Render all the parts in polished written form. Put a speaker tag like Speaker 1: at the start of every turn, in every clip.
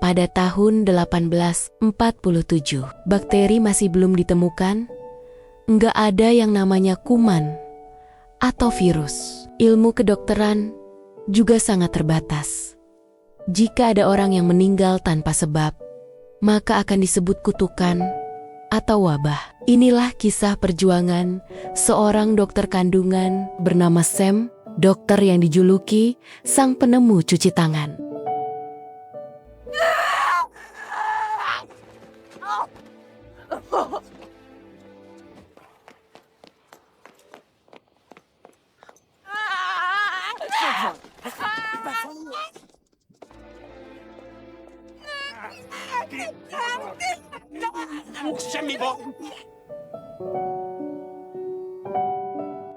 Speaker 1: pada tahun 1847. Bakteri masih belum ditemukan, nggak ada yang namanya kuman atau virus. Ilmu kedokteran juga sangat terbatas. Jika ada orang yang meninggal tanpa sebab, maka akan disebut kutukan atau wabah. Inilah kisah perjuangan seorang dokter kandungan bernama Sam, dokter yang dijuluki sang penemu cuci tangan.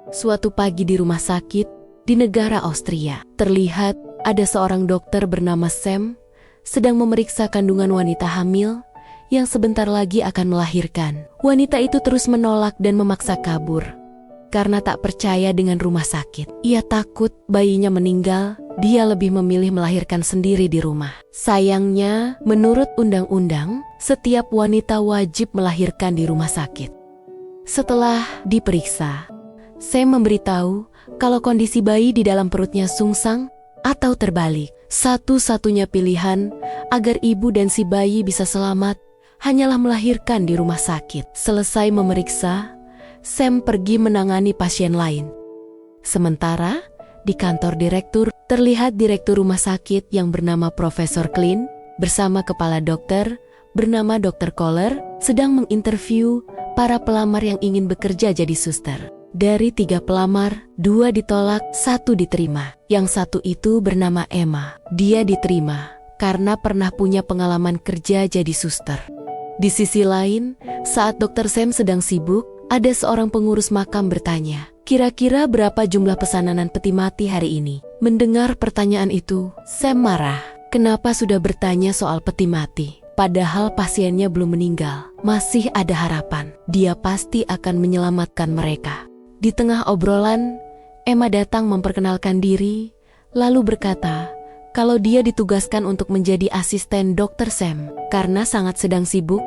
Speaker 1: Suatu pagi di rumah sakit di negara Austria, terlihat ada seorang dokter bernama Sam sedang memeriksa kandungan wanita hamil yang sebentar lagi akan melahirkan. Wanita itu terus menolak dan memaksa kabur karena tak percaya dengan rumah sakit. Ia takut bayinya meninggal, dia lebih memilih melahirkan sendiri di rumah. Sayangnya, menurut undang-undang, setiap wanita wajib melahirkan di rumah sakit. Setelah diperiksa, Sam memberitahu kalau kondisi bayi di dalam perutnya sungsang atau terbalik. Satu-satunya pilihan agar ibu dan si bayi bisa selamat hanyalah melahirkan di rumah sakit. Selesai memeriksa, Sam pergi menangani pasien lain. Sementara, di kantor direktur, terlihat direktur rumah sakit yang bernama Profesor Klein bersama kepala dokter bernama Dr. Kohler sedang menginterview para pelamar yang ingin bekerja jadi suster. Dari 3 pelamar, 2 ditolak, 1 diterima. Yang satu itu bernama Emma. Dia diterima karena pernah punya pengalaman kerja jadi suster. Di sisi lain, saat Dr. Sam sedang sibuk, ada seorang pengurus makam bertanya, kira-kira berapa jumlah pesanan peti mati hari ini? Mendengar pertanyaan itu, Sam marah. Kenapa sudah bertanya soal peti mati? Padahal pasiennya belum meninggal. Masih ada harapan. Dia pasti akan menyelamatkan mereka. Di tengah obrolan, Emma datang memperkenalkan diri, lalu berkata kalau dia ditugaskan untuk menjadi asisten Dr. Sam. Karena sangat sedang sibuk,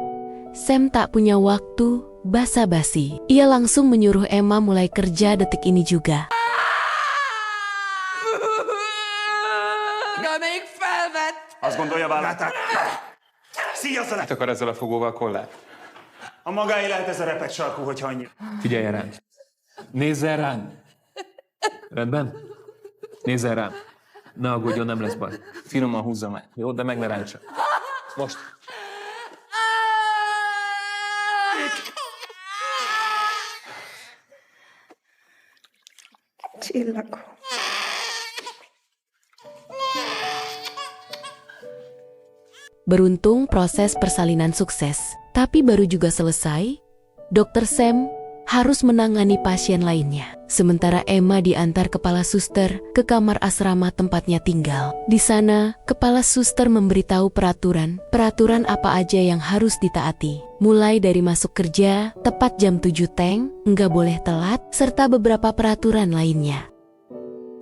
Speaker 1: Sam tak punya waktu basa-basi. Ia langsung menyuruh Emma mulai kerja detik ini juga.
Speaker 2: Na még felvett!
Speaker 3: Azt gondolja, vállalták? Szíjazza le!
Speaker 4: Mit akar ezzel a fogóval, Kollár?
Speaker 3: A magáé lehet ez a repet sarkú, hogyha annyi.
Speaker 4: Figyeljen rám! Nézzen rám! Rendben? Nézzen rám! Ne aggódjon, nem lesz baj. Finoman húzza meg, jó? De meg ne ráncsa. Most!
Speaker 2: Csillagom.
Speaker 1: Beruntung proses persalinan sukses, tapi baru juga selesai, Dr. Sam harus menangani pasien lainnya. Sementara Emma diantar kepala suster ke kamar asrama tempatnya tinggal. Di sana, kepala suster memberitahu peraturan apa aja yang harus ditaati. Mulai dari masuk kerja, tepat jam 7 teng, nggak boleh telat, serta beberapa peraturan lainnya.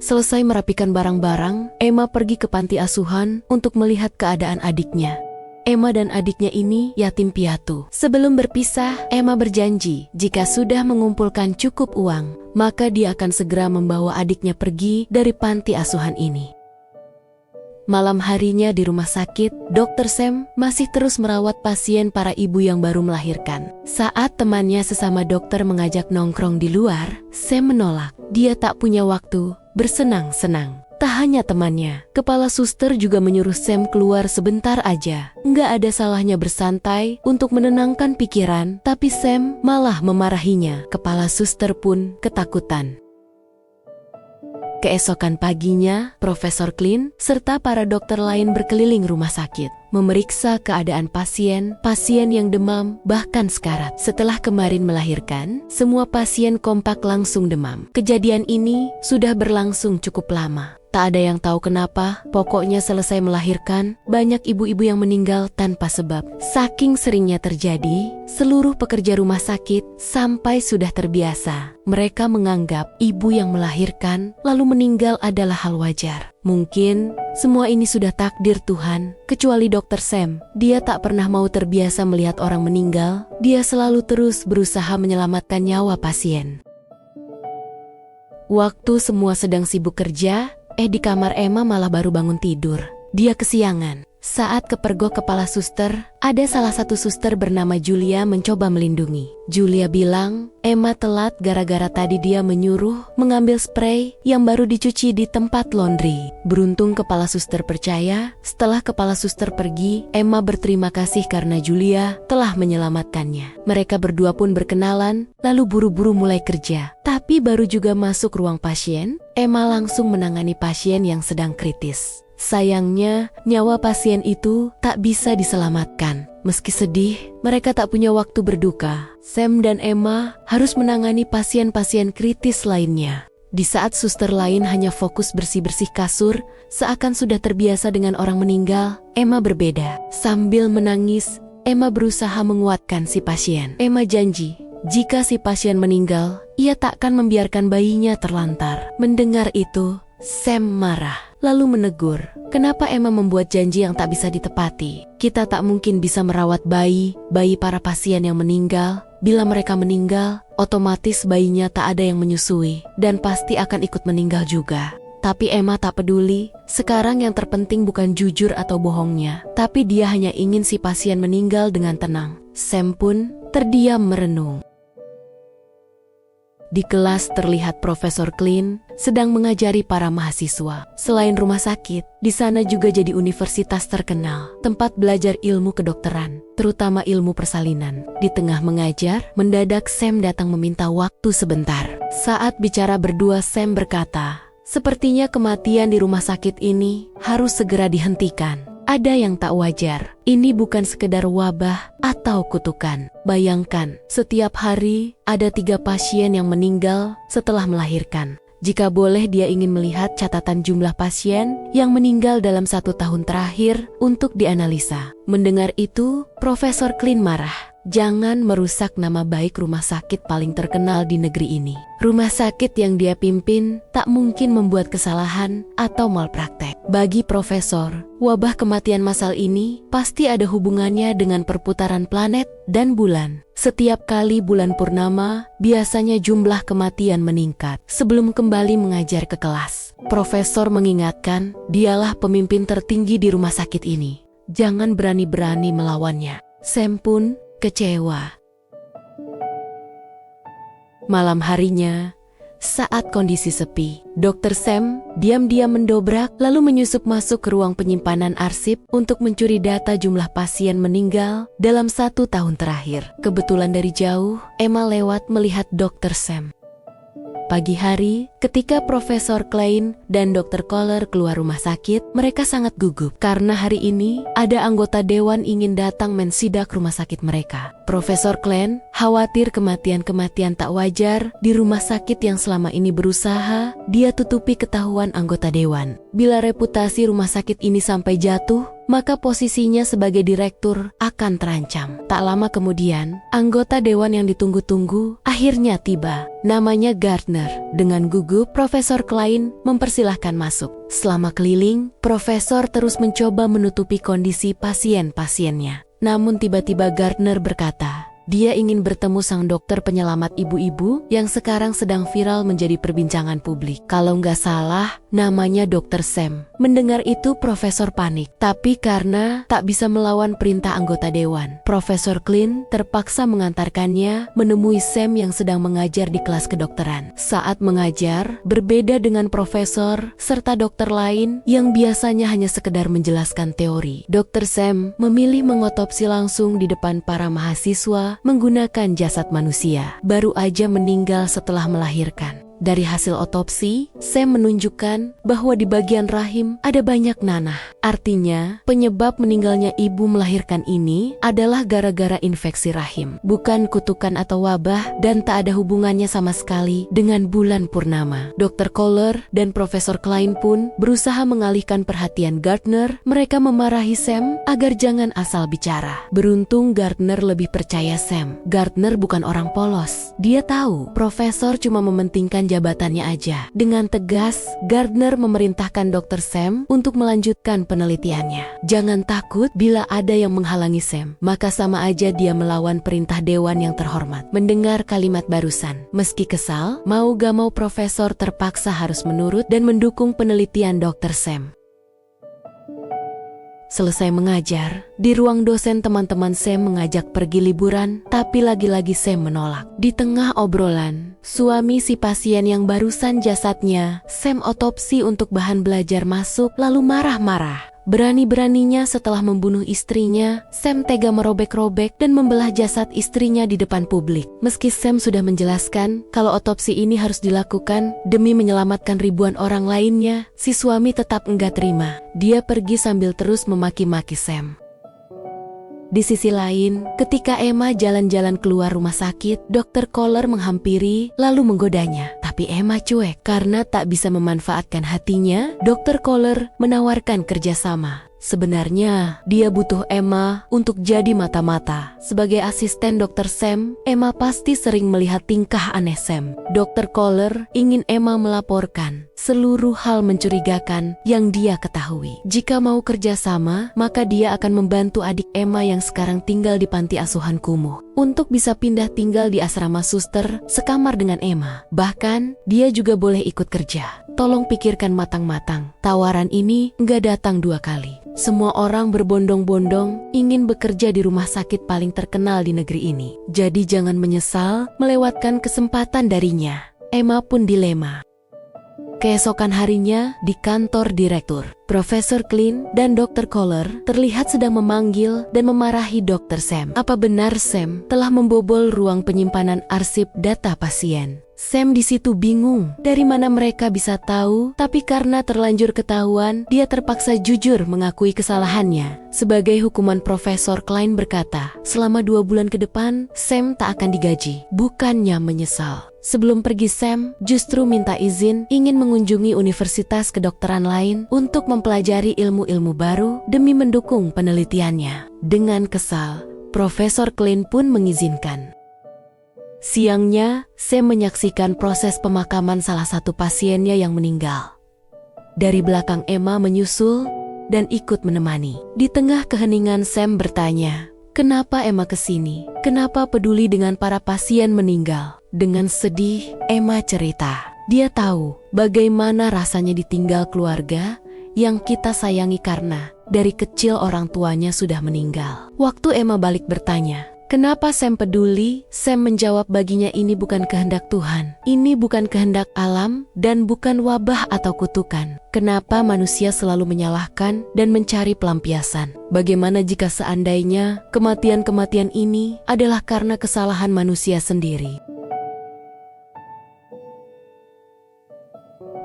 Speaker 1: Selesai merapikan barang-barang, Emma pergi ke panti asuhan untuk melihat keadaan adiknya. Emma dan adiknya ini yatim piatu. Sebelum berpisah, Emma berjanji jika sudah mengumpulkan cukup uang, maka dia akan segera membawa adiknya pergi dari panti asuhan ini. Malam harinya di rumah sakit, Dr. Sam masih terus merawat pasien para ibu yang baru melahirkan. Saat temannya sesama dokter mengajak nongkrong di luar, Sam menolak. Dia tak punya waktu bersenang-senang. Tak hanya temannya, kepala suster juga menyuruh Sam keluar sebentar aja. Nggak ada salahnya bersantai untuk menenangkan pikiran, tapi Sam malah memarahinya. Kepala suster pun ketakutan. Keesokan paginya, Profesor Klein serta para dokter lain berkeliling rumah sakit, memeriksa keadaan pasien yang demam, bahkan sekarat. Setelah kemarin melahirkan, semua pasien kompak langsung demam. Kejadian ini sudah berlangsung cukup lama. Tak ada yang tahu kenapa, pokoknya selesai melahirkan, banyak ibu-ibu yang meninggal tanpa sebab. Saking seringnya terjadi, seluruh pekerja rumah sakit sampai sudah terbiasa. Mereka menganggap ibu yang melahirkan lalu meninggal adalah hal wajar. Mungkin semua ini sudah takdir Tuhan, kecuali Dr. Sam. Dia tak pernah mau terbiasa melihat orang meninggal, dia selalu terus berusaha menyelamatkan nyawa pasien. Waktu semua sedang sibuk kerja, di kamar Emma malah baru bangun tidur. Dia kesiangan. Saat kepergok kepala suster, ada salah satu suster bernama Julia mencoba melindungi. Julia bilang, Emma telat gara-gara tadi dia menyuruh mengambil spray yang baru dicuci di tempat laundry. Beruntung kepala suster percaya, setelah kepala suster pergi, Emma berterima kasih karena Julia telah menyelamatkannya. Mereka berdua pun berkenalan, lalu buru-buru mulai kerja. Tapi baru juga masuk ruang pasien, Emma langsung menangani pasien yang sedang kritis. Sayangnya, nyawa pasien itu tak bisa diselamatkan. Meski sedih, mereka tak punya waktu berduka. Sam dan Emma harus menangani pasien-pasien kritis lainnya. Di saat suster lain hanya fokus bersih-bersih kasur, seakan sudah terbiasa dengan orang meninggal, Emma berbeda. Sambil menangis, Emma berusaha menguatkan si pasien. Emma janji, jika si pasien meninggal, ia takkan membiarkan bayinya terlantar. Mendengar itu, Sam marah, lalu menegur, kenapa Emma membuat janji yang tak bisa ditepati? Kita tak mungkin bisa merawat bayi para pasien yang meninggal. Bila mereka meninggal, otomatis bayinya tak ada yang menyusui, dan pasti akan ikut meninggal juga. Tapi Emma tak peduli, sekarang yang terpenting bukan jujur atau bohongnya, tapi dia hanya ingin si pasien meninggal dengan tenang. Sam pun terdiam merenung. Di kelas terlihat Profesor Klein sedang mengajari para mahasiswa. Selain rumah sakit, di sana juga jadi universitas terkenal, tempat belajar ilmu kedokteran, terutama ilmu persalinan. Di tengah mengajar, mendadak Sam datang meminta waktu sebentar. Saat bicara berdua, Sam berkata, sepertinya kematian di rumah sakit ini harus segera dihentikan. Ada yang tak wajar. Ini bukan sekedar wabah atau kutukan. Bayangkan, setiap hari ada 3 pasien yang meninggal setelah melahirkan. Jika boleh, dia ingin melihat catatan jumlah pasien yang meninggal dalam 1 tahun terakhir untuk dianalisa. Mendengar itu, Profesor Klein marah. Jangan merusak nama baik rumah sakit paling terkenal di negeri ini. Rumah sakit yang dia pimpin tak mungkin membuat kesalahan atau malpraktek. Bagi Profesor, wabah kematian massal ini pasti ada hubungannya dengan perputaran planet dan bulan. Setiap kali bulan purnama, biasanya jumlah kematian meningkat. Sebelum kembali mengajar ke kelas, Profesor mengingatkan, dialah pemimpin tertinggi di rumah sakit ini. Jangan berani-berani melawannya. Sam pun kecewa. Malam harinya, saat kondisi sepi, Dr. Sam diam-diam mendobrak lalu menyusup masuk ke ruang penyimpanan arsip untuk mencuri data jumlah pasien meninggal dalam 1 tahun terakhir. Kebetulan dari jauh, Emma lewat melihat Dr. Sam. Pagi hari, ketika Profesor Klein dan Dr. Kohler keluar rumah sakit, mereka sangat gugup karena hari ini ada anggota dewan ingin datang mensidak rumah sakit mereka. Profesor Klein khawatir kematian-kematian tak wajar di rumah sakit yang selama ini berusaha dia tutupi ketahuan anggota dewan. Bila reputasi rumah sakit ini sampai jatuh, maka posisinya sebagai direktur akan terancam. Tak lama kemudian, anggota dewan yang ditunggu-tunggu akhirnya tiba. Namanya Gardner. Dengan gugup, Profesor Klein mempersilahkan masuk. Selama keliling, Profesor terus mencoba menutupi kondisi pasien-pasiennya. Namun tiba-tiba Gardner berkata, dia ingin bertemu sang dokter penyelamat ibu-ibu yang sekarang sedang viral menjadi perbincangan publik. Kalau nggak salah, namanya Dr. Sam. Mendengar itu Profesor panik. Tapi karena tak bisa melawan perintah anggota dewan, Profesor Klein terpaksa mengantarkannya menemui Sam yang sedang mengajar di kelas kedokteran. Saat mengajar, berbeda dengan profesor serta dokter lain yang biasanya hanya sekedar menjelaskan teori. Dr. Sam memilih mengotopsi langsung di depan para mahasiswa menggunakan jasad manusia, baru aja meninggal setelah melahirkan. Dari hasil otopsi, Sam menunjukkan bahwa di bagian rahim ada banyak nanah. Artinya, penyebab meninggalnya ibu melahirkan ini adalah gara-gara infeksi rahim, bukan kutukan atau wabah, dan tak ada hubungannya sama sekali dengan bulan purnama. Dr. Kohler dan Profesor Klein pun berusaha mengalihkan perhatian Gardner. Mereka memarahi Sam agar jangan asal bicara. Beruntung Gardner lebih percaya Sam. Gardner bukan orang polos. Dia tahu Profesor cuma mementingkan jabatannya aja. Dengan tegas, Gardner memerintahkan Dr. Sam untuk melanjutkan penelitiannya. Jangan takut bila ada yang menghalangi Sam, maka sama aja dia melawan perintah dewan yang terhormat. Mendengar kalimat barusan, meski kesal, mau gak mau Profesor terpaksa harus menurut dan mendukung penelitian Dr. Sam. Selesai mengajar, di ruang dosen teman-teman Sam mengajak pergi liburan, tapi lagi-lagi Sam menolak. Di tengah obrolan, suami si pasien yang barusan jasadnya Sam otopsi untuk bahan belajar masuk lalu marah-marah. Berani-beraninya setelah membunuh istrinya, Sam tega merobek-robek dan membelah jasad istrinya di depan publik. Meski Sam sudah menjelaskan kalau otopsi ini harus dilakukan demi menyelamatkan ribuan orang lainnya, si suami tetap enggak terima. Dia pergi sambil terus memaki-maki Sam. Di sisi lain, ketika Emma jalan-jalan keluar rumah sakit, Dr. Kohler menghampiri lalu menggodanya. Tapi Emma cuek karena tak bisa memanfaatkan hatinya. Dr. Kohler menawarkan kerjasama. Sebenarnya, dia butuh Emma untuk jadi mata-mata. Sebagai asisten Dr. Sam, Emma pasti sering melihat tingkah aneh Sam. Dr. Kohler ingin Emma melaporkan seluruh hal mencurigakan yang dia ketahui. Jika mau kerjasama, maka dia akan membantu adik Emma yang sekarang tinggal di panti asuhan kumuh untuk bisa pindah tinggal di asrama suster sekamar dengan Emma. Bahkan, dia juga boleh ikut kerja. Tolong pikirkan matang-matang. Tawaran ini nggak datang 2 kali. Semua orang berbondong-bondong ingin bekerja di rumah sakit paling terkenal di negeri ini. Jadi jangan menyesal melewatkan kesempatan darinya. Emma pun dilema. Keesokan harinya, di kantor direktur, Profesor Klein dan Dr. Kohler terlihat sedang memanggil dan memarahi Dr. Sam. Apa benar Sam telah membobol ruang penyimpanan arsip data pasien? Sam di situ bingung dari mana mereka bisa tahu, tapi karena terlanjur ketahuan, dia terpaksa jujur mengakui kesalahannya. Sebagai hukuman, Profesor Klein berkata, selama 2 bulan ke depan, Sam tak akan digaji. Bukannya menyesal. Sebelum pergi, Sam justru minta izin ingin mengunjungi universitas kedokteran lain untuk mempelajari ilmu-ilmu baru demi mendukung penelitiannya. Dengan kesal, Profesor Klein pun mengizinkan. Siangnya, Sam menyaksikan proses pemakaman salah satu pasiennya yang meninggal. Dari belakang Emma menyusul dan ikut menemani. Di tengah keheningan, Sam bertanya, "Kenapa Emma kesini? Kenapa peduli dengan para pasien meninggal?" Dengan sedih, Emma cerita. Dia tahu bagaimana rasanya ditinggal keluarga yang kita sayangi karena dari kecil orang tuanya sudah meninggal. Waktu Emma balik bertanya, "Kenapa Sam peduli?" Sam menjawab baginya ini bukan kehendak Tuhan. Ini bukan kehendak alam dan bukan wabah atau kutukan. Kenapa manusia selalu menyalahkan dan mencari pelampiasan? Bagaimana jika seandainya kematian-kematian ini adalah karena kesalahan manusia sendiri?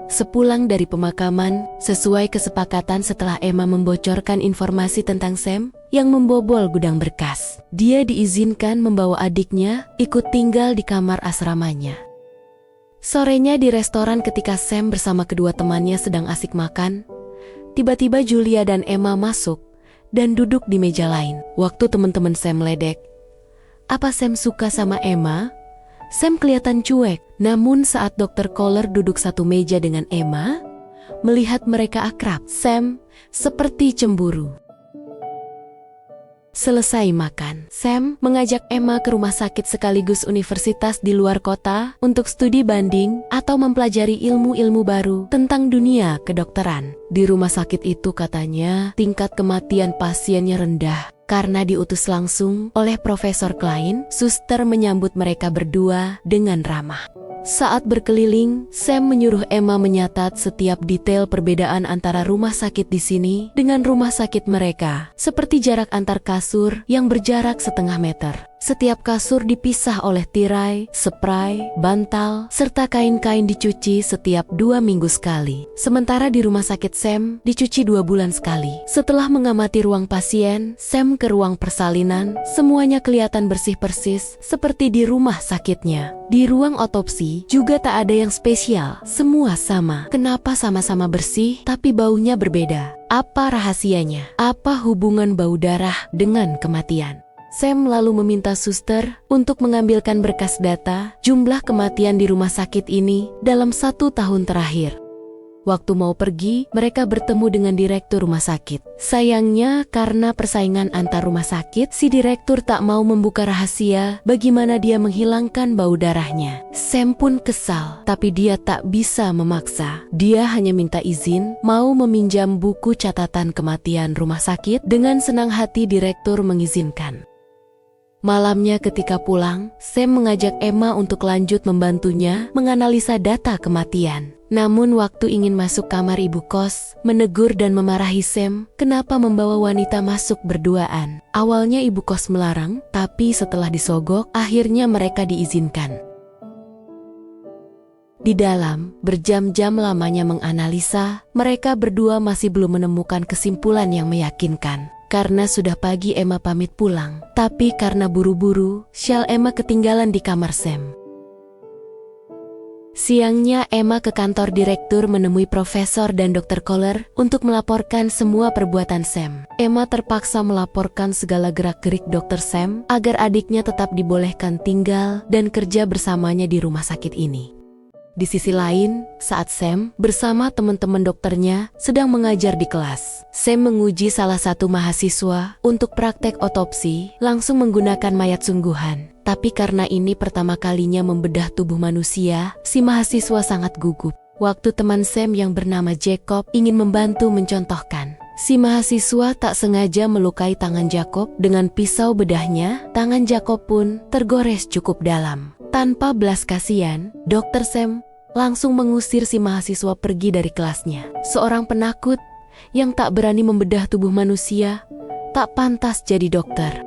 Speaker 1: Sepulang dari pemakaman, sesuai kesepakatan setelah Emma membocorkan informasi tentang Sam yang membobol gudang berkas, dia diizinkan membawa adiknya ikut tinggal di kamar asramanya. Sorenya di restoran ketika Sam bersama kedua temannya sedang asik makan, tiba-tiba Julia dan Emma masuk dan duduk di meja lain. Waktu teman-teman Sam meledek, "Apa Sam suka sama Emma?" Sam kelihatan cuek, namun saat Dr. Kohler duduk satu meja dengan Emma, melihat mereka akrab, Sam seperti cemburu. Selesai makan, Sam mengajak Emma ke rumah sakit sekaligus universitas di luar kota untuk studi banding atau mempelajari ilmu-ilmu baru tentang dunia kedokteran. Di rumah sakit itu katanya tingkat kematian pasiennya rendah. Karena diutus langsung oleh Profesor Klein, suster menyambut mereka berdua dengan ramah. Saat berkeliling, Sam menyuruh Emma menyatat setiap detail perbedaan antara rumah sakit di sini dengan rumah sakit mereka, seperti jarak antar kasur yang berjarak 0,5 meter. Setiap kasur dipisah oleh tirai, spray, bantal, serta kain-kain dicuci setiap 2 minggu sekali. Sementara di rumah sakit Sam, dicuci 2 bulan sekali. Setelah mengamati ruang pasien, Sam ke ruang persalinan, semuanya kelihatan bersih persis, seperti di rumah sakitnya. Di ruang otopsi, juga tak ada yang spesial, semua sama. Kenapa sama-sama bersih, tapi baunya berbeda? Apa rahasianya? Apa hubungan bau darah dengan kematian? Sam lalu meminta suster untuk mengambilkan berkas data jumlah kematian di rumah sakit ini dalam 1 tahun terakhir. Waktu mau pergi, mereka bertemu dengan direktur rumah sakit. Sayangnya, karena persaingan antar rumah sakit, si direktur tak mau membuka rahasia bagaimana dia menghilangkan bau darahnya. Sam pun kesal, tapi dia tak bisa memaksa. Dia hanya minta izin mau meminjam buku catatan kematian rumah sakit. Dengan senang hati direktur mengizinkan. Malamnya ketika pulang, Sam mengajak Emma untuk lanjut membantunya menganalisa data kematian. Namun waktu ingin masuk kamar ibu kos, menegur dan memarahi Sam, kenapa membawa wanita masuk berduaan. Awalnya ibu kos melarang, tapi setelah disogok, akhirnya mereka diizinkan. Di dalam, berjam-jam lamanya menganalisa, mereka berdua masih belum menemukan kesimpulan yang meyakinkan. Karena sudah pagi Emma pamit pulang, tapi karena buru-buru, syal Emma ketinggalan di kamar Sam. Siangnya Emma ke kantor direktur menemui Profesor dan Dr. Kohler untuk melaporkan semua perbuatan Sam. Emma terpaksa melaporkan segala gerak-gerik Dr. Sam agar adiknya tetap dibolehkan tinggal dan kerja bersamanya di rumah sakit ini. Di sisi lain, saat Sam bersama teman-teman dokternya sedang mengajar di kelas, Sam menguji salah satu mahasiswa untuk praktek otopsi langsung menggunakan mayat sungguhan. Tapi karena ini pertama kalinya membedah tubuh manusia, si mahasiswa sangat gugup. Waktu teman Sam yang bernama Jacob ingin membantu mencontohkan, si mahasiswa tak sengaja melukai tangan Jacob dengan pisau bedahnya. Tangan Jacob pun tergores cukup dalam. Tanpa belas kasihan, Dr. Sam langsung mengusir si mahasiswa pergi dari kelasnya. Seorang penakut yang tak berani membedah tubuh manusia, tak pantas jadi dokter.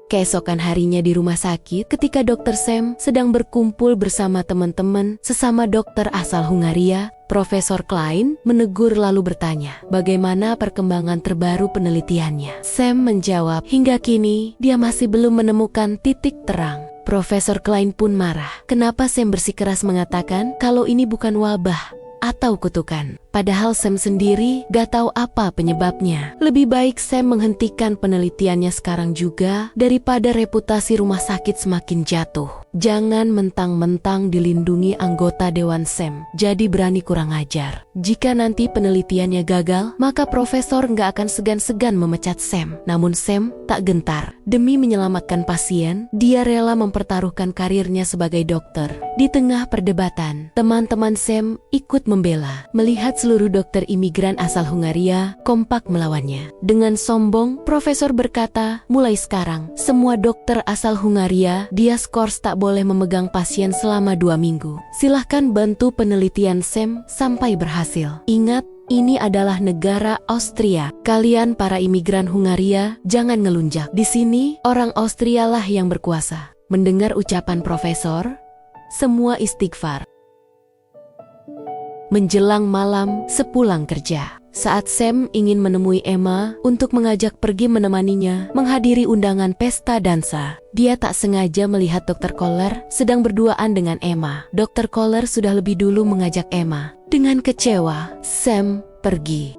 Speaker 1: Keesokan harinya di rumah sakit, ketika Dr. Sam sedang berkumpul bersama teman-teman sesama dokter asal Hungaria, Profesor Klein menegur lalu bertanya, bagaimana perkembangan terbaru penelitiannya. Sam menjawab, hingga kini dia masih belum menemukan titik terang. Profesor Klein pun marah. Kenapa Sam bersikeras mengatakan kalau ini bukan wabah atau kutukan? Padahal Sam sendiri gak tahu apa penyebabnya. Lebih baik Sam menghentikan penelitiannya sekarang juga daripada reputasi rumah sakit semakin jatuh. Jangan mentang-mentang dilindungi anggota Dewan Sam, jadi berani kurang ajar. Jika nanti penelitiannya gagal, maka profesor gak akan segan-segan memecat Sam. Namun Sam tak gentar. Demi menyelamatkan pasien, dia rela mempertaruhkan karirnya sebagai dokter. Di tengah perdebatan, teman-teman Sam ikut membela. Melihat seluruh dokter imigran asal Hungaria kompak melawannya. Dengan sombong, profesor berkata, mulai sekarang, semua dokter asal Hungaria, Diaskors tak boleh memegang pasien selama 2 minggu. Silahkan bantu penelitian Sam sampai berhasil. Ingat, ini adalah negara Austria. Kalian para imigran Hungaria, jangan ngelunjak. Di sini, orang Austria lah yang berkuasa. Mendengar ucapan profesor, semua istighfar. Menjelang malam, sepulang kerja, saat Sam ingin menemui Emma untuk mengajak pergi menemaninya menghadiri undangan pesta dansa, dia tak sengaja melihat Dr. Kohler sedang berduaan dengan Emma. Dr. Kohler sudah lebih dulu mengajak Emma. Dengan kecewa, Sam pergi.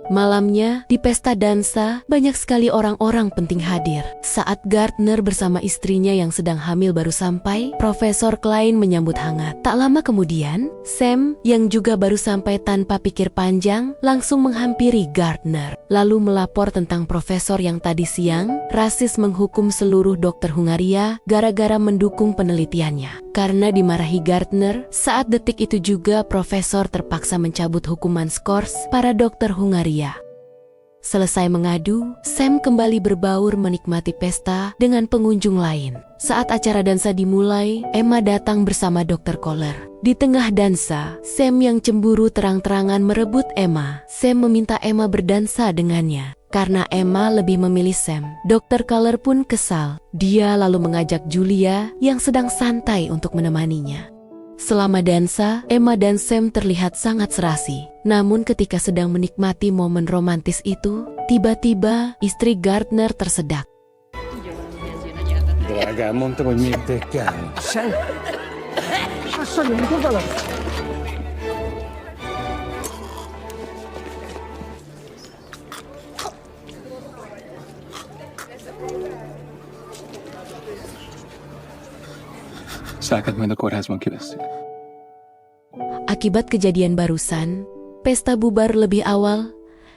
Speaker 1: Malamnya, di pesta dansa, banyak sekali orang-orang penting hadir. Saat Gardner bersama istrinya yang sedang hamil baru sampai, Profesor Klein menyambut hangat. Tak lama kemudian, Sam, yang juga baru sampai tanpa pikir panjang, langsung menghampiri Gardner. Lalu melapor tentang profesor yang tadi siang, rasis menghukum seluruh dokter Hungaria gara-gara mendukung penelitiannya. Karena dimarahi Gardner, saat detik itu juga profesor terpaksa mencabut hukuman skors para dokter Hungaria. Selesai mengadu, Sam kembali berbaur menikmati pesta dengan pengunjung lain. Saat acara dansa dimulai, Emma datang bersama Dr. Kohler. Di tengah dansa, Sam yang cemburu terang-terangan merebut Emma. Sam meminta Emma berdansa dengannya. karena Emma lebih memilih Sam. Dr. Keller pun kesal. Dia lalu mengajak Julia yang sedang santai untuk menemaninya. Selama dansa, Emma dan Sam terlihat sangat serasi. Namun ketika sedang menikmati momen romantis itu, tiba-tiba istri Gardner tersedak.
Speaker 2: Draga, montagnette cane.
Speaker 4: Szákat majd a kórházban kiveszik.
Speaker 1: Akibat kejadian barusan, pesta bubar lebih awal.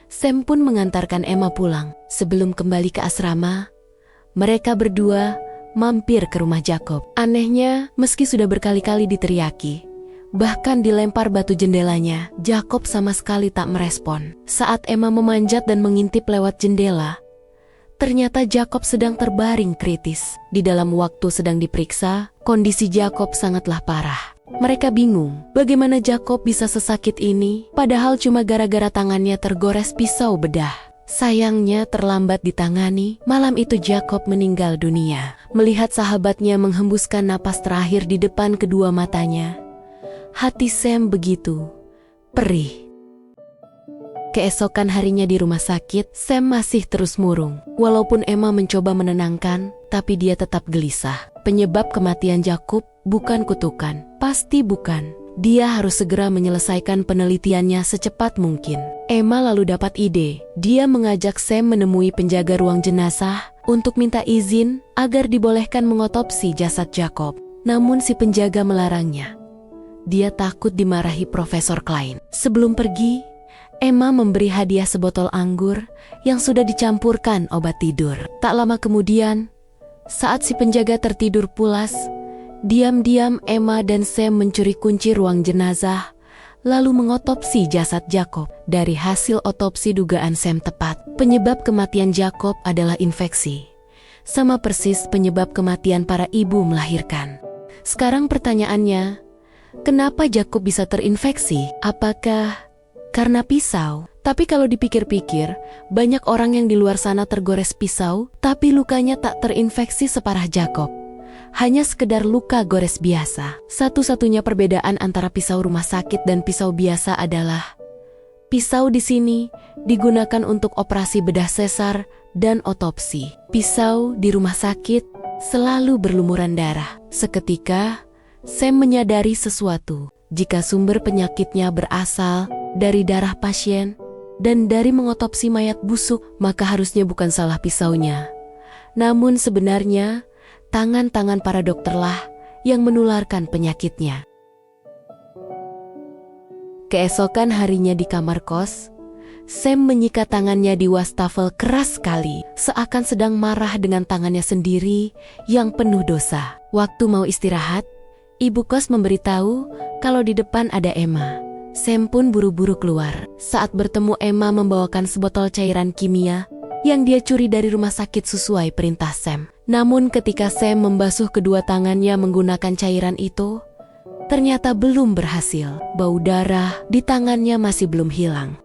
Speaker 1: Sam pun mengantarkan Emma pulang. Sebelum kembali ke asrama, mereka berdua mampir ke rumah Jacob. Anehnya, meski sudah berkali-kali diteriaki, bahkan dilempar batu jendelanya, Jacob sama sekali tak merespon. Saat Emma memanjat dan mengintip lewat jendela, ternyata Jacob sedang terbaring kritis. Di dalam waktu sedang diperiksa, kondisi Jacob sangatlah parah. Mereka bingung, bagaimana Jacob bisa sesakit ini, padahal cuma gara-gara tangannya tergores pisau bedah. Sayangnya terlambat ditangani, malam itu Jacob meninggal dunia. Melihat sahabatnya menghembuskan napas terakhir di depan kedua matanya, hati Sam begitu perih. Keesokan harinya di rumah sakit, Sam masih terus murung. Walaupun Emma mencoba menenangkan, tapi dia tetap gelisah. Penyebab kematian Jacob bukan kutukan, pasti bukan. Dia harus segera menyelesaikan penelitiannya secepat mungkin. Emma lalu dapat ide. Dia mengajak Sam menemui penjaga ruang jenazah untuk minta izin agar dibolehkan mengotopsi jasad Jacob. Namun si penjaga melarangnya. Dia takut dimarahi Profesor Klein. Sebelum pergi, Emma memberi hadiah sebotol anggur yang sudah dicampurkan obat tidur. Tak lama kemudian, saat si penjaga tertidur pulas, diam-diam Emma dan Sam mencuri kunci ruang jenazah, lalu mengotopsi jasad Jacob. Dari hasil otopsi dugaan Sam tepat, penyebab kematian Jacob adalah infeksi. Sama persis penyebab kematian para ibu melahirkan. Sekarang pertanyaannya, kenapa Jacob bisa terinfeksi? Apakah karena pisau? Tapi kalau dipikir-pikir, banyak orang yang di luar sana tergores pisau, tapi lukanya tak terinfeksi separah Jacob. Hanya sekedar luka gores biasa. Satu-satunya perbedaan antara pisau rumah sakit dan pisau biasa adalah pisau di sini digunakan untuk operasi bedah sesar dan otopsi. Pisau di rumah sakit selalu berlumuran darah. Seketika, Sam menyadari sesuatu. Jika sumber penyakitnya berasal dari darah pasien dan dari mengotopsi mayat busuk, maka harusnya bukan salah pisaunya. Namun sebenarnya, tangan-tangan para dokterlah yang menularkan penyakitnya. Keesokan harinya di kamar kos, Sam menyikat tangannya di wastafel keras sekali, seakan sedang marah dengan tangannya sendiri yang penuh dosa. Waktu mau istirahat, ibu kos memberitahu kalau di depan ada Emma. Sam pun buru-buru keluar. Saat bertemu Emma membawakan sebotol cairan kimia yang dia curi dari rumah sakit sesuai perintah Sam. Namun ketika Sam membasuh kedua tangannya menggunakan cairan itu, ternyata belum berhasil. Bau darah di tangannya masih belum hilang.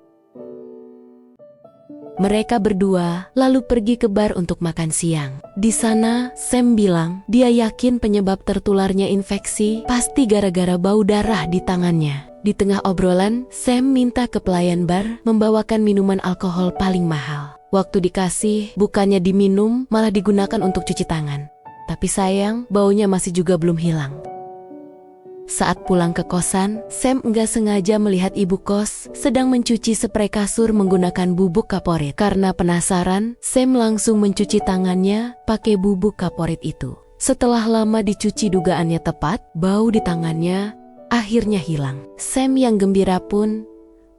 Speaker 1: Mereka berdua lalu pergi ke bar untuk makan siang. Di sana, Sam bilang dia yakin penyebab tertularnya infeksi pasti gara-gara bau darah di tangannya. Di tengah obrolan, Sam minta ke pelayan bar membawakan minuman alkohol paling mahal. Waktu dikasih, bukannya diminum, malah digunakan untuk cuci tangan. Tapi sayang, baunya masih juga belum hilang. Saat pulang ke kosan, Sam enggak sengaja melihat ibu kos sedang mencuci sprei kasur menggunakan bubuk kaporit. Karena penasaran, Sam langsung mencuci tangannya pakai bubuk kaporit itu. Setelah lama dicuci dugaannya tepat, bau di tangannya akhirnya hilang. Sam yang gembira pun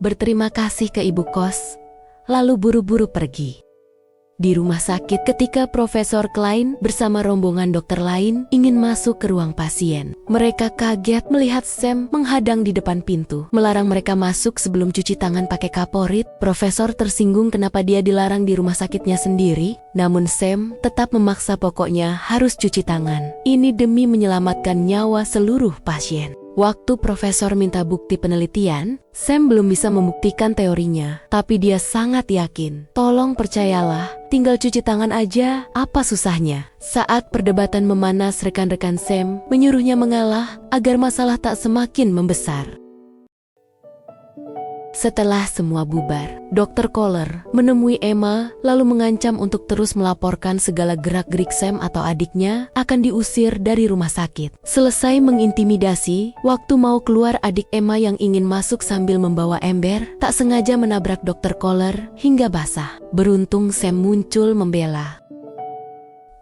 Speaker 1: berterima kasih ke ibu kos, lalu buru-buru pergi. Di rumah sakit ketika Profesor Klein bersama rombongan dokter lain ingin masuk ke ruang pasien. Mereka kaget melihat Sam menghadang di depan pintu, melarang mereka masuk sebelum cuci tangan pakai kaporit. Profesor tersinggung kenapa dia dilarang di rumah sakitnya sendiri, namun Sam tetap memaksa pokoknya harus cuci tangan. Ini demi menyelamatkan nyawa seluruh pasien. Waktu profesor minta bukti penelitian, Sam belum bisa membuktikan teorinya, tapi dia sangat yakin. Tolong percayalah, tinggal cuci tangan aja, apa susahnya? Saat perdebatan memanas, rekan-rekan Sam menyuruhnya mengalah agar masalah tak semakin membesar. Setelah semua bubar, Dr. Kohler menemui Emma lalu mengancam untuk terus melaporkan segala gerak-gerik Sam atau adiknya akan diusir dari rumah sakit. Selesai mengintimidasi, waktu mau keluar adik Emma yang ingin masuk sambil membawa ember, tak sengaja menabrak Dr. Kohler hingga basah. Beruntung Sam muncul membela.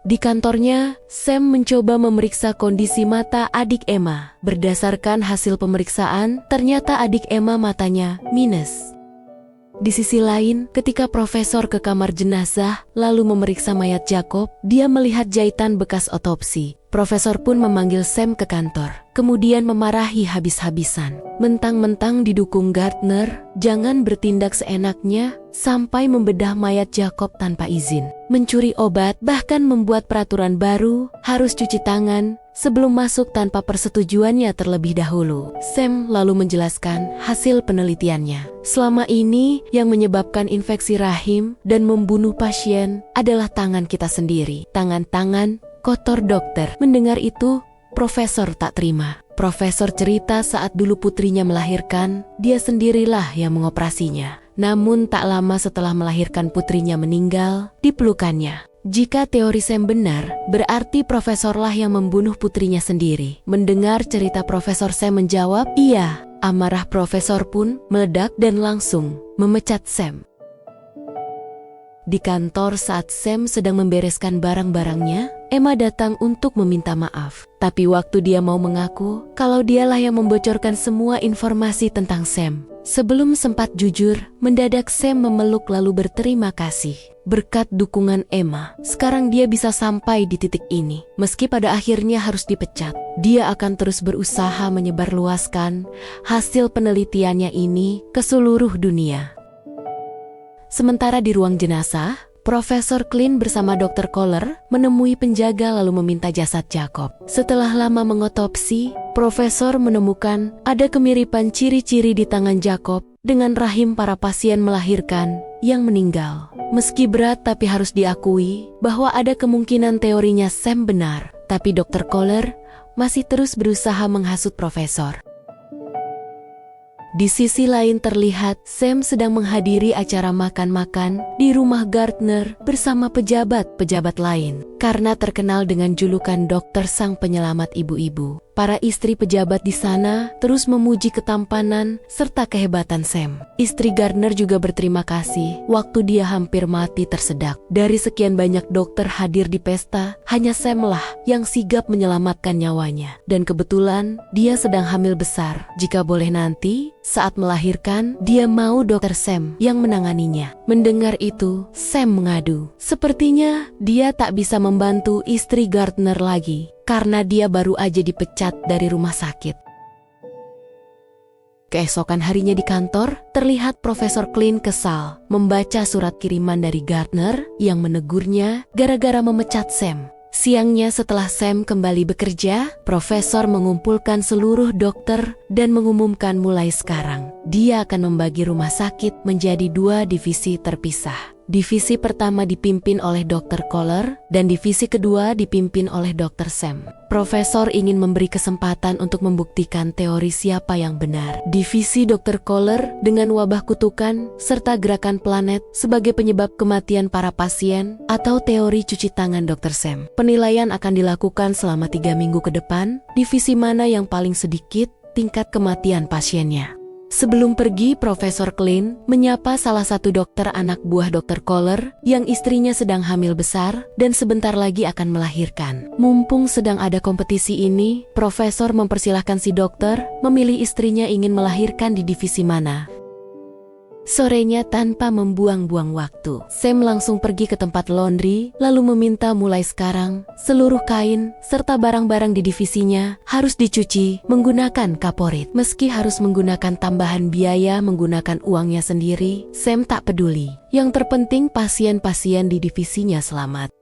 Speaker 1: Di kantornya, Sam mencoba memeriksa kondisi mata adik Emma. Berdasarkan hasil pemeriksaan, ternyata adik Emma matanya minus. Di sisi lain, ketika profesor ke kamar jenazah lalu memeriksa mayat Jacob, dia melihat jahitan bekas otopsi. Profesor pun memanggil Sam ke kantor, kemudian memarahi habis-habisan. Mentang-mentang didukung Gardner, jangan bertindak seenaknya sampai membedah mayat Jacob tanpa izin. Mencuri obat, bahkan membuat peraturan baru, harus cuci tangan sebelum masuk tanpa persetujuannya terlebih dahulu. Sam lalu menjelaskan hasil penelitiannya. Selama ini yang menyebabkan infeksi rahim dan membunuh pasien adalah tangan kita sendiri. Tangan-tangan kotor dokter. Mendengar itu, profesor tak terima. Profesor cerita saat dulu putrinya melahirkan, dia sendirilah yang mengoperasinya. Namun tak lama setelah melahirkan putrinya meninggal, dipelukannya. Jika teori Sam benar, berarti profesorlah yang membunuh putrinya sendiri. Mendengar cerita Profesor Sam menjawab, iya. Amarah profesor pun meledak dan langsung memecat Sam. Di kantor saat Sam sedang membereskan barang-barangnya, Emma datang untuk meminta maaf. Tapi waktu dia mau mengaku kalau dialah yang membocorkan semua informasi tentang Sam, sebelum sempat jujur, mendadak Sam memeluk lalu berterima kasih. Berkat dukungan Emma, sekarang dia bisa sampai di titik ini. Meski pada akhirnya harus dipecat, dia akan terus berusaha menyebarluaskan hasil penelitiannya ini ke seluruh dunia. Sementara di ruang jenazah, Profesor Clint bersama Dr. Kohler menemui penjaga lalu meminta jasad Jacob. Setelah lama mengotopsi, Profesor menemukan ada kemiripan ciri-ciri di tangan Jacob dengan rahim para pasien melahirkan yang meninggal. Meski berat tapi harus diakui bahwa ada kemungkinan teorinya Sam benar. Tapi Dr. Kohler masih terus berusaha menghasut Profesor. Di sisi lain terlihat Sam sedang menghadiri acara makan-makan di rumah Gardner bersama pejabat-pejabat lain. Karena terkenal dengan julukan dokter sang penyelamat ibu-ibu, para istri pejabat di sana terus memuji ketampanan serta kehebatan Sam. Istri Gardner juga berterima kasih waktu dia hampir mati tersedak. Dari sekian banyak dokter hadir di pesta, hanya Sam lah yang sigap menyelamatkan nyawanya. Dan kebetulan dia sedang hamil besar. Jika boleh nanti, saat melahirkan, dia mau dokter Sam yang menanganinya. Mendengar itu, Sam mengadu. Sepertinya dia tak bisa membantu istri Gardner lagi, karena dia baru aja dipecat dari rumah sakit. Keesokan harinya di kantor, terlihat Profesor Clint kesal membaca surat kiriman dari Gardner yang menegurnya gara-gara memecat Sam. Siangnya setelah Sam kembali bekerja, Profesor mengumpulkan seluruh dokter dan mengumumkan mulai sekarang, dia akan membagi rumah sakit menjadi 2 divisi terpisah. Divisi pertama dipimpin oleh Dr. Kohler dan divisi kedua dipimpin oleh Dr. Sam. Profesor ingin memberi kesempatan untuk membuktikan teori siapa yang benar. Divisi Dr. Kohler dengan wabah kutukan serta gerakan planet sebagai penyebab kematian para pasien atau teori cuci tangan Dr. Sam. Penilaian akan dilakukan selama 3 minggu ke depan, divisi mana yang paling sedikit tingkat kematian pasiennya. Sebelum pergi, Profesor Clint menyapa salah satu dokter anak buah Dr. Kohler yang istrinya sedang hamil besar dan sebentar lagi akan melahirkan. Mumpung sedang ada kompetisi ini, Profesor mempersilahkan si dokter memilih istrinya ingin melahirkan di divisi mana. Sorenya tanpa membuang-buang waktu, Sam langsung pergi ke tempat laundry lalu meminta mulai sekarang seluruh kain serta barang-barang di divisinya harus dicuci menggunakan kaporit. Meski harus menggunakan tambahan biaya menggunakan uangnya sendiri, Sam tak peduli. Yang terpenting pasien-pasien di divisinya selamat.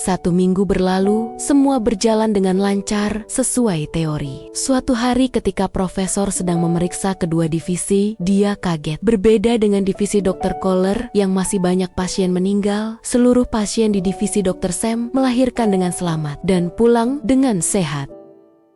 Speaker 1: 1 minggu berlalu, semua berjalan dengan lancar sesuai teori. Suatu hari ketika profesor sedang memeriksa kedua divisi, dia kaget. Berbeda dengan divisi Dr. Kohler yang masih banyak pasien meninggal, seluruh pasien di divisi Dr. Sam melahirkan dengan selamat dan pulang dengan sehat.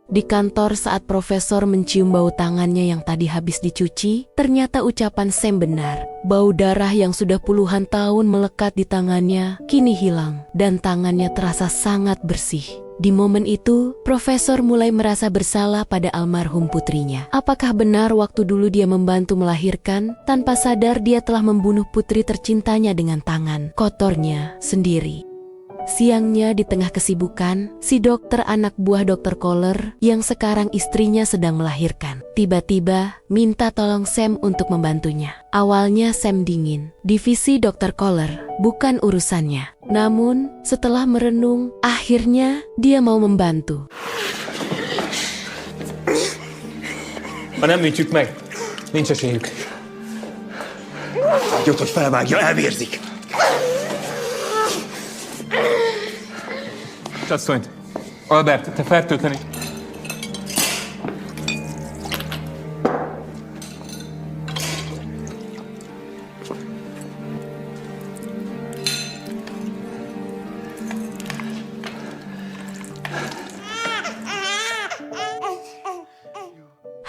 Speaker 1: Di kantor saat profesor mencium bau tangannya yang tadi habis dicuci, ternyata ucapan Sam benar. Bau darah yang sudah puluhan tahun melekat di tangannya kini hilang dan tangannya terasa sangat bersih. Di momen itu, profesor mulai merasa bersalah pada almarhum putrinya. Apakah benar waktu dulu dia membantu melahirkan, tanpa sadar dia telah membunuh putri tercintanya dengan tangan kotornya sendiri? Siangnya di tengah kesibukan, si dokter anak buah Dr. Kohler yang sekarang istrinya sedang melahirkan, tiba-tiba minta tolong Sam untuk membantunya. Awalnya Sam dingin, divisi Dr. Kohler bukan urusannya. Namun setelah merenung, akhirnya dia mau membantu.
Speaker 4: Ha nem műtjük meg, nincs esélyük.
Speaker 3: Hagyjuk, hogy felvágja, elvérzik.
Speaker 4: Asszonyt, Albert, te fertőtlenik.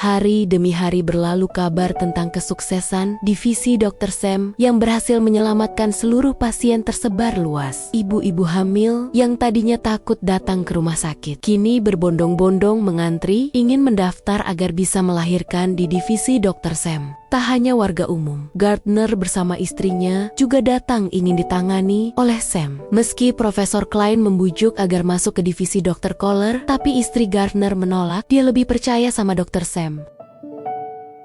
Speaker 1: Hari demi hari berlalu kabar tentang kesuksesan divisi Dr. Sam yang berhasil menyelamatkan seluruh pasien tersebar luas. Ibu-ibu hamil yang tadinya takut datang ke rumah sakit, kini berbondong-bondong mengantri ingin mendaftar agar bisa melahirkan di divisi Dr. Sam. Tak hanya warga umum, Gardner bersama istrinya juga datang ingin ditangani oleh Sam. Meski Profesor Klein membujuk agar masuk ke divisi Dr. Kohler, tapi istri Gardner menolak, dia lebih percaya sama Dr. Sam.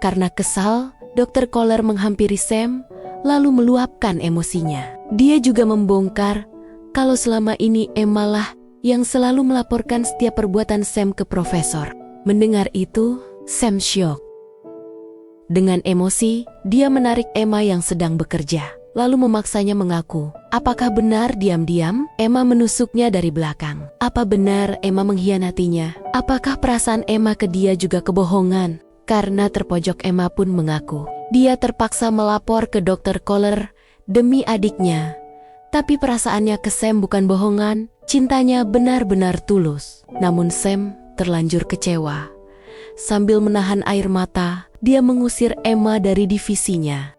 Speaker 1: Karena kesal, Dr. Kohler menghampiri Sam, lalu meluapkan emosinya. Dia juga membongkar kalau selama ini Emma lah yang selalu melaporkan setiap perbuatan Sam ke Profesor. Mendengar itu, Sam syok. Dengan emosi, dia menarik Emma yang sedang bekerja, lalu memaksanya mengaku. Apakah benar diam-diam Emma menusuknya dari belakang? Apa benar Emma mengkhianatinya? Apakah perasaan Emma ke dia juga kebohongan? Karena terpojok, Emma pun mengaku. Dia terpaksa melapor ke Dr. Kohler demi adiknya. Tapi perasaannya ke Sam bukan bohongan, cintanya benar-benar tulus. Namun Sam terlanjur kecewa. Sambil menahan air mata, dia mengusir Emma dari divisinya.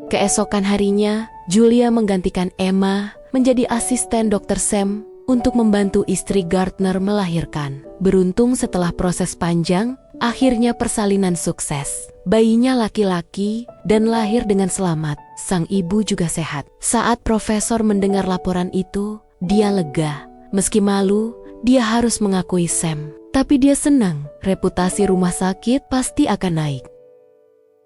Speaker 1: Keesokan harinya, Julia menggantikan Emma menjadi asisten Dr. Sam untuk membantu istri Gardner melahirkan. Beruntung setelah proses panjang, akhirnya persalinan sukses. Bayinya laki-laki dan lahir dengan selamat. Sang ibu juga sehat. Saat profesor mendengar laporan itu, dia lega. Meski malu, dia harus mengakui Sam. Tapi dia senang, reputasi rumah sakit pasti akan naik.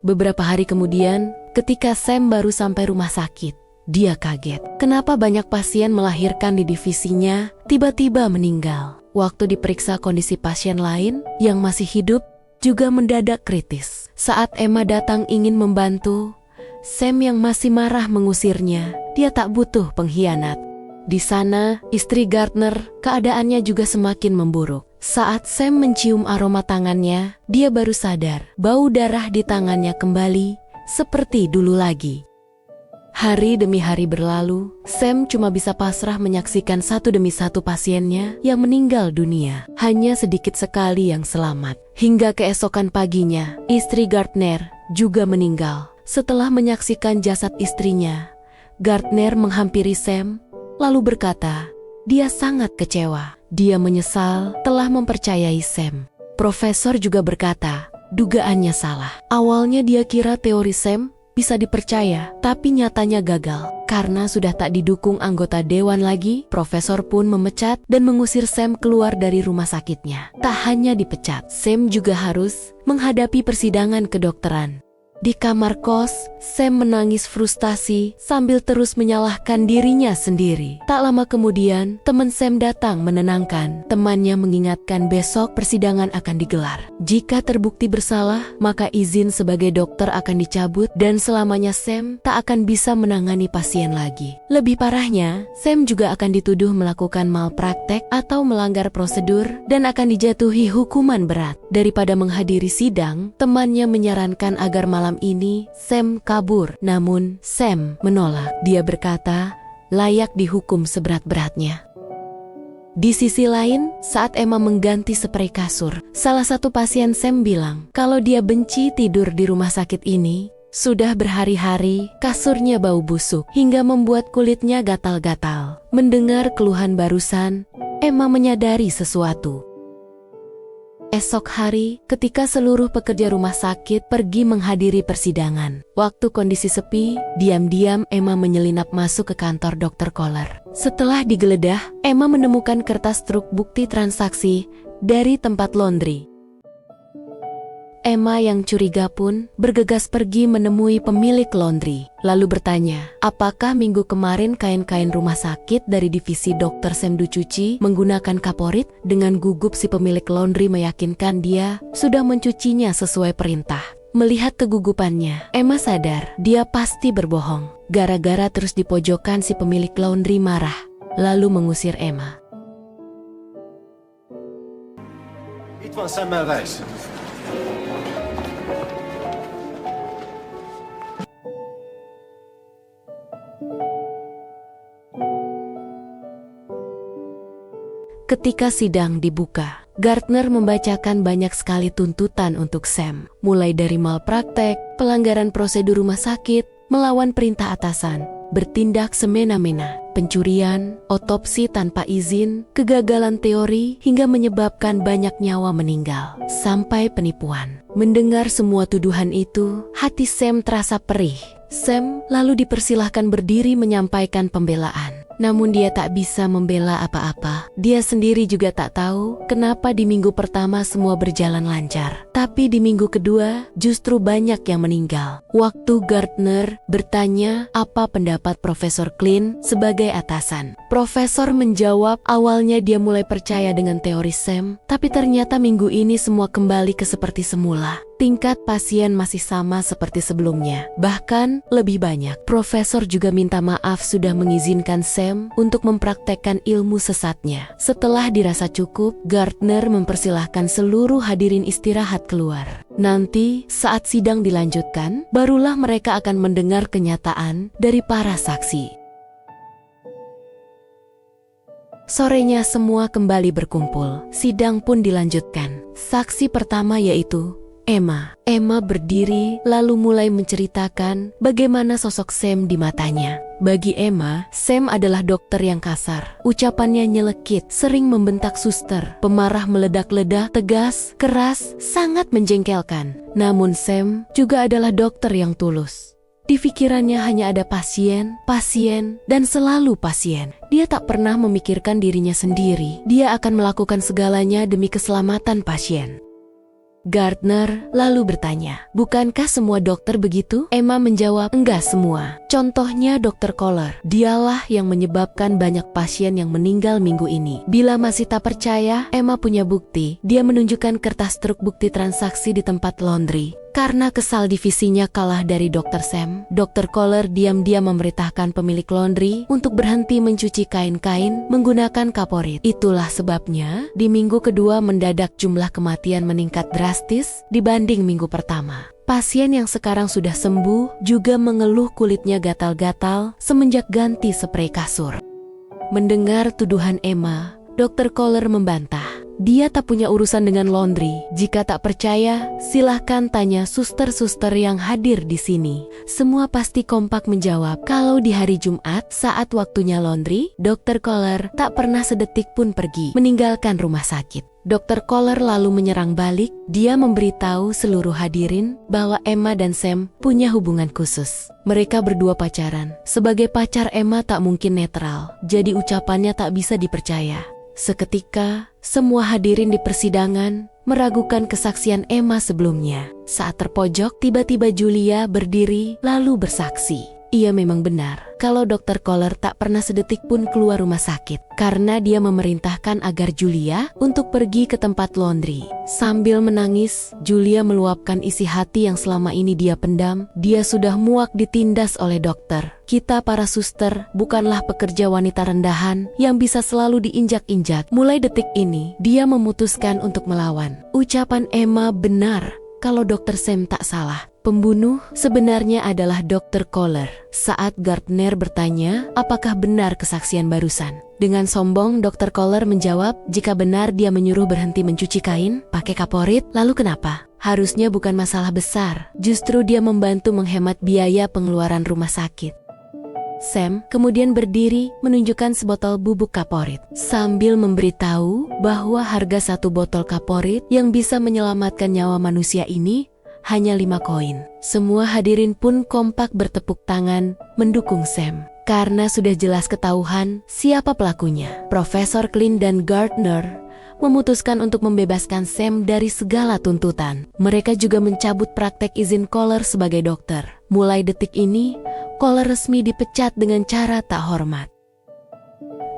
Speaker 1: Beberapa hari kemudian, ketika Sam baru sampai rumah sakit, dia kaget. Kenapa banyak pasien melahirkan di divisinya tiba-tiba meninggal? Waktu diperiksa kondisi pasien lain yang masih hidup juga mendadak kritis. Saat Emma datang ingin membantu, Sam yang masih marah mengusirnya. Dia tak butuh pengkhianat. Di sana, istri Gardner keadaannya juga semakin memburuk. Saat Sam mencium aroma tangannya, dia baru sadar bau darah di tangannya kembali seperti dulu lagi. Hari demi hari berlalu, Sam cuma bisa pasrah menyaksikan satu demi satu pasiennya yang meninggal dunia. Hanya sedikit sekali yang selamat. Hingga keesokan paginya, istri Gardner juga meninggal. Setelah menyaksikan jasad istrinya, Gardner menghampiri Sam, lalu berkata, dia sangat kecewa. Dia menyesal telah mempercayai Sam. Profesor juga berkata, dugaannya salah. Awalnya dia kira teori Sam bisa dipercaya, tapi nyatanya gagal. Karena sudah tak didukung anggota dewan lagi, profesor pun memecat dan mengusir Sam keluar dari rumah sakitnya. Tak hanya dipecat, Sam juga harus menghadapi persidangan kedokteran. Di kamar kos, Sam menangis frustasi sambil terus menyalahkan dirinya sendiri. Tak lama kemudian, teman Sam datang menenangkan. Temannya mengingatkan besok persidangan akan digelar. Jika terbukti bersalah, maka izin sebagai dokter akan dicabut dan selamanya Sam tak akan bisa menangani pasien lagi. Lebih parahnya, Sam juga akan dituduh melakukan malpraktek atau melanggar prosedur dan akan dijatuhi hukuman berat. Daripada menghadiri sidang, temannya menyarankan agar malam ini Sam kabur. Namun Sam menolak. Dia berkata layak dihukum seberat-beratnya. Di sisi lain, saat Emma mengganti sprei kasur, salah satu pasien Sam bilang kalau dia benci tidur di rumah sakit ini. Sudah berhari-hari, kasurnya bau busuk hingga membuat kulitnya gatal-gatal. Mendengar keluhan barusan, Emma menyadari sesuatu. Esok hari, ketika seluruh pekerja rumah sakit pergi menghadiri persidangan, waktu kondisi sepi, diam-diam Emma menyelinap masuk ke kantor Dr. Kohler. Setelah digeledah, Emma menemukan kertas truk bukti transaksi dari tempat laundry. Emma yang curiga pun bergegas pergi menemui pemilik laundry, lalu bertanya, apakah minggu kemarin kain-kain rumah sakit dari divisi Dr. Sam dicuci menggunakan kaporit? Dengan gugup si pemilik laundry meyakinkan dia sudah mencucinya sesuai perintah. Melihat kegugupannya, Emma sadar dia pasti berbohong. Gara-gara terus dipojokkan si pemilik laundry marah, lalu mengusir Emma.
Speaker 3: Itt van Semmelweis.
Speaker 1: Ketika sidang dibuka, Gardner membacakan banyak sekali tuntutan untuk Sam, mulai dari malpraktek, pelanggaran prosedur rumah sakit, melawan perintah atasan, bertindak semena-mena, pencurian, otopsi tanpa izin, kegagalan teori, hingga menyebabkan banyak nyawa meninggal, sampai penipuan. Mendengar semua tuduhan itu, hati Sam terasa perih. Sam lalu dipersilahkan berdiri menyampaikan pembelaan. Namun dia tak bisa membela apa-apa. Dia sendiri juga tak tahu kenapa di minggu pertama semua berjalan lancar. Tapi di minggu kedua justru banyak yang meninggal. Waktu Gardner bertanya apa pendapat Profesor Klein sebagai atasan, Profesor menjawab awalnya dia mulai percaya dengan teori Sam, tapi ternyata minggu ini semua kembali ke seperti semula. Tingkat pasien masih sama seperti sebelumnya. Bahkan lebih banyak. Profesor juga minta maaf sudah mengizinkan Sam untuk mempraktekkan ilmu sesatnya. Setelah dirasa cukup, Gardner mempersilahkan seluruh hadirin istirahat keluar. Nanti saat sidang dilanjutkan, barulah mereka akan mendengar kenyataan dari para saksi. Sorenya semua kembali berkumpul. Sidang pun dilanjutkan. Saksi pertama yaitu Emma. Emma berdiri lalu mulai menceritakan bagaimana sosok Sam di matanya. Bagi Emma, Sam adalah dokter yang kasar. Ucapannya nyelekit, sering membentak suster, pemarah meledak-ledak, tegas, keras, sangat menjengkelkan. Namun Sam juga adalah dokter yang tulus. Di pikirannya hanya ada pasien, dan selalu pasien. Dia tak pernah memikirkan dirinya sendiri. Dia akan melakukan segalanya demi keselamatan pasien. Gardner lalu bertanya, bukankah semua dokter begitu? Emma menjawab, enggak semua. Contohnya Dr. Kohler. Dialah yang menyebabkan banyak pasien yang meninggal minggu ini. Bila masih tak percaya, Emma punya bukti. Dia menunjukkan kertas truk bukti transaksi di tempat laundry. Karena kesal divisinya kalah dari Dr. Sam, Dr. Kohler diam-diam memerintahkan pemilik laundry untuk berhenti mencuci kain-kain menggunakan kaporit. Itulah sebabnya, di minggu kedua mendadak jumlah kematian meningkat drastis dibanding minggu pertama. Pasien yang sekarang sudah sembuh juga mengeluh kulitnya gatal-gatal semenjak ganti sprei kasur. Mendengar tuduhan Emma, Dr. Kohler membantah. Dia tak punya urusan dengan laundry. Jika tak percaya, silahkan tanya suster-suster yang hadir di sini. Semua pasti kompak menjawab kalau di hari Jumat saat waktunya laundry, Dr. Kohler tak pernah sedetik pun pergi meninggalkan rumah sakit. Dr. Kohler lalu menyerang balik. Dia memberitahu seluruh hadirin bahwa Emma dan Sam punya hubungan khusus. Mereka berdua pacaran. Sebagai pacar Emma tak mungkin netral, jadi ucapannya tak bisa dipercaya. Seketika, semua hadirin di persidangan meragukan kesaksian Emma sebelumnya. Saat terpojok, tiba-tiba Julia berdiri lalu bersaksi. Ia memang benar kalau Dr. Kohler tak pernah sedetik pun keluar rumah sakit karena dia memerintahkan agar Julia untuk pergi ke tempat laundry. Sambil menangis, Julia meluapkan isi hati yang selama ini dia pendam. Dia sudah muak ditindas oleh dokter. Kita para suster bukanlah pekerja wanita rendahan yang bisa selalu diinjak-injak. Mulai detik ini, dia memutuskan untuk melawan. Ucapan Emma benar kalau Dr. Sam tak salah. Pembunuh sebenarnya adalah Dr. Kohler. Saat Gardner bertanya apakah benar kesaksian barusan, dengan sombong Dr. Kohler menjawab jika benar dia menyuruh berhenti mencuci kain pakai kaporit, lalu kenapa? Harusnya bukan masalah besar, justru dia membantu menghemat biaya pengeluaran rumah sakit. Sam kemudian berdiri menunjukkan sebotol bubuk kaporit sambil memberitahu bahwa harga satu botol kaporit yang bisa menyelamatkan nyawa manusia ini hanya 5 koin. Semua hadirin pun kompak bertepuk tangan mendukung Sam karena sudah jelas ketahuan siapa pelakunya. Profesor Klein dan Gardner memutuskan untuk membebaskan Sam dari segala tuntutan. Mereka juga mencabut praktek izin Kohler sebagai dokter. Mulai detik ini, Kohler resmi dipecat dengan cara tak hormat.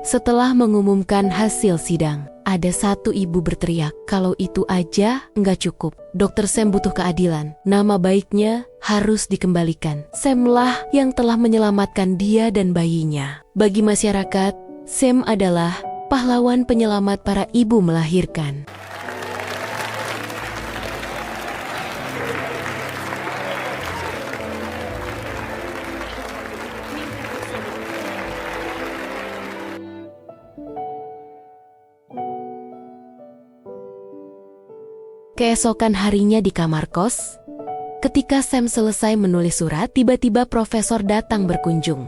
Speaker 1: Setelah mengumumkan hasil sidang, ada satu ibu berteriak, kalau itu aja nggak cukup. Dr. Sam butuh keadilan. Nama baiknya harus dikembalikan. Samlah yang telah menyelamatkan dia dan bayinya. Bagi masyarakat, Sam adalah pahlawan penyelamat para ibu melahirkan. Keesokan harinya di kamar kos, ketika Sam selesai menulis surat, tiba-tiba profesor datang berkunjung.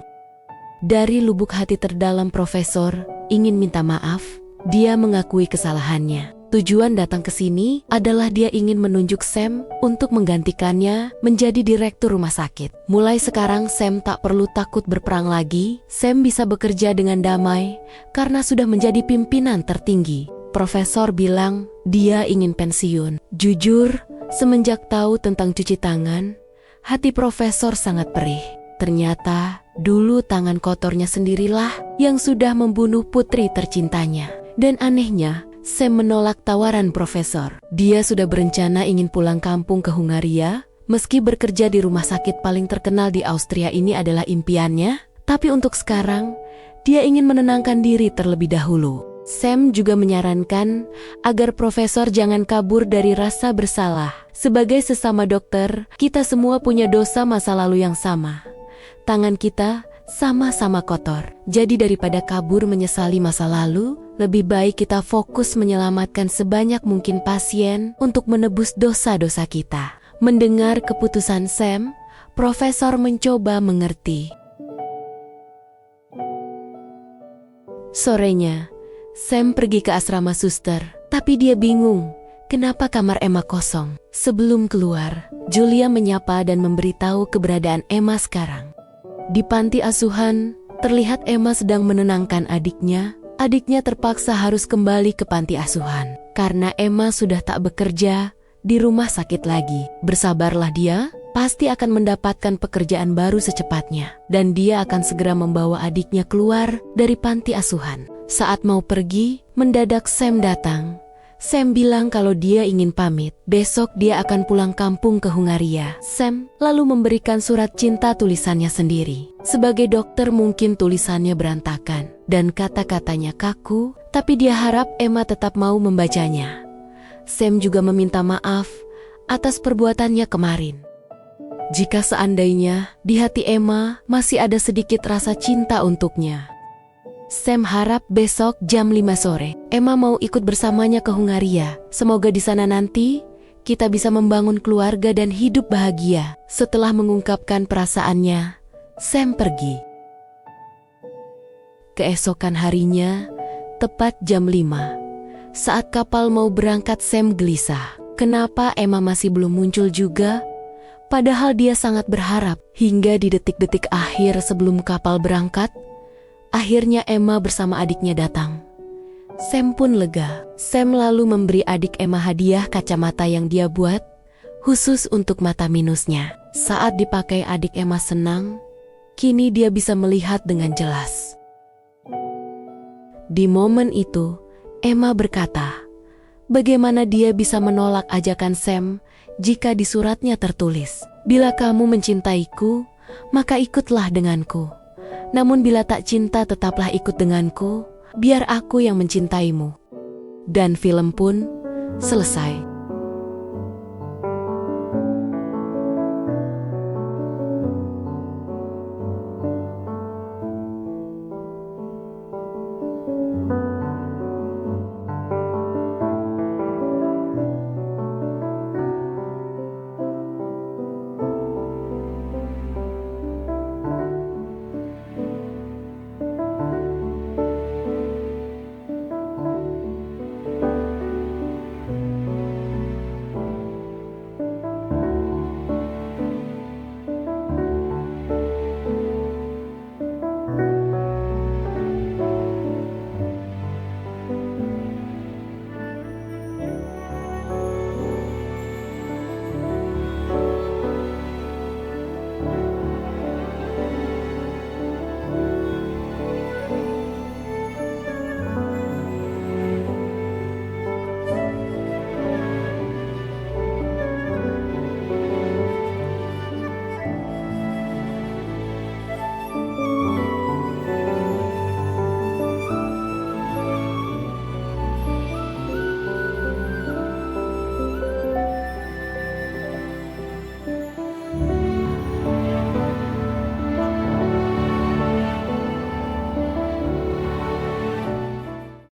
Speaker 1: Dari lubuk hati terdalam profesor ingin minta maaf. Dia mengakui kesalahannya. Tujuan datang ke sini adalah dia ingin menunjuk Sam untuk menggantikannya menjadi direktur rumah sakit. Mulai sekarang Sam tak perlu takut berperang lagi. Sam bisa bekerja dengan damai karena sudah menjadi pimpinan tertinggi. Profesor bilang dia ingin pensiun. Jujur, semenjak tahu tentang cuci tangan, hati profesor sangat perih. Ternyata dulu tangan kotornya sendirilah yang sudah membunuh putri tercintanya. Dan anehnya, Sam menolak tawaran profesor. Dia sudah berencana ingin pulang kampung ke Hungaria, meski bekerja di rumah sakit paling terkenal di Austria ini adalah impiannya. Tapi untuk sekarang, dia ingin menenangkan diri terlebih dahulu. Sam juga menyarankan agar profesor jangan kabur dari rasa bersalah. Sebagai sesama dokter, kita semua punya dosa masa lalu yang sama. Tangan kita sama-sama kotor. Jadi daripada kabur menyesali masa lalu, lebih baik kita fokus menyelamatkan sebanyak mungkin pasien untuk menebus dosa-dosa kita. Mendengar keputusan Sam, profesor mencoba mengerti. Sorenya, Sam pergi ke asrama suster, tapi dia bingung kenapa kamar Emma kosong. Sebelum keluar, Julia menyapa dan memberitahu keberadaan Emma sekarang. Di panti asuhan, terlihat Emma sedang menenangkan adiknya. Adiknya terpaksa harus kembali ke panti asuhan karena Emma sudah tak bekerja di rumah sakit lagi. Bersabarlah dia, pasti akan mendapatkan pekerjaan baru secepatnya. Dan dia akan segera membawa adiknya keluar dari panti asuhan. Saat mau pergi, mendadak Sam datang. Sam bilang kalau dia ingin pamit. Besok dia akan pulang kampung ke Hungaria. Sam lalu memberikan surat cinta tulisannya sendiri. Sebagai dokter mungkin tulisannya berantakan dan kata-katanya kaku, tapi dia harap Emma tetap mau membacanya. Sam juga meminta maaf atas perbuatannya kemarin. Jika seandainya di hati Emma masih ada sedikit rasa cinta untuknya. Sam harap besok jam 5 sore, Emma mau ikut bersamanya ke Hungaria. Semoga di sana nanti kita bisa membangun keluarga dan hidup bahagia. Setelah mengungkapkan perasaannya, Sam pergi. Keesokan harinya, tepat jam 5, saat kapal mau berangkat, Sam gelisah. Kenapa Emma masih belum muncul juga? Padahal dia sangat berharap. Hingga di detik-detik akhir sebelum kapal berangkat, akhirnya Emma bersama adiknya datang. Sam pun lega. Sam lalu memberi adik Emma hadiah kacamata yang dia buat, khusus untuk mata minusnya. Saat dipakai adik Emma senang, kini dia bisa melihat dengan jelas. Di momen itu, Emma berkata, bagaimana dia bisa menolak ajakan Sam jika di suratnya tertulis, bila kamu mencintaiku, maka ikutlah denganku. Namun bila tak cinta tetaplah ikut denganku, biar aku yang mencintaimu. Dan film pun selesai.